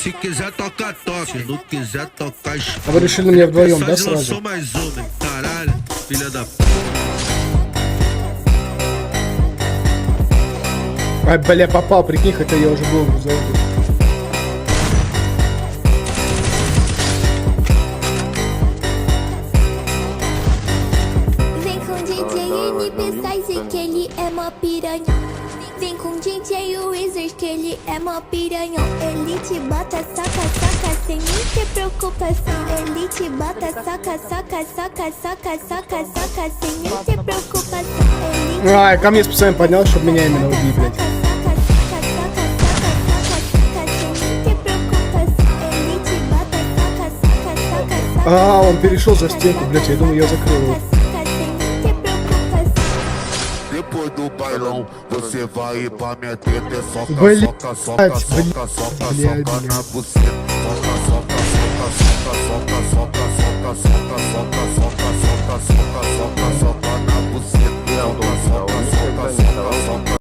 Se quiser toca, toca. Se não quiser tocar, А вы решили на меня вдвоем, да, сразу? Lançou mais uma, hein? Caralho, filha da... Ай, бля, попал, прикинь, хотя я уже был в золоте. Vem com DJ NB Size que ele é mó piranha. Vem com DJ Wizard que ele é mó piranhão. Ele te bota, saca, saca, sem nem ter preocupação. Ele te bota, saca, saca, saca, saca, saca, saca, sem nem ter preocupação. Ele te Ай, ко мне специально поднял, чтобы меня именно убить, блядь. А, он перешел за стенку, блядь, я думаю, я закрыл его. Depois do bailão, você vai pra minha teta, é soca, Блядь, soca, soca, soca, soca, soca, блядь, soca na buceta, soca, soca, soca, soca,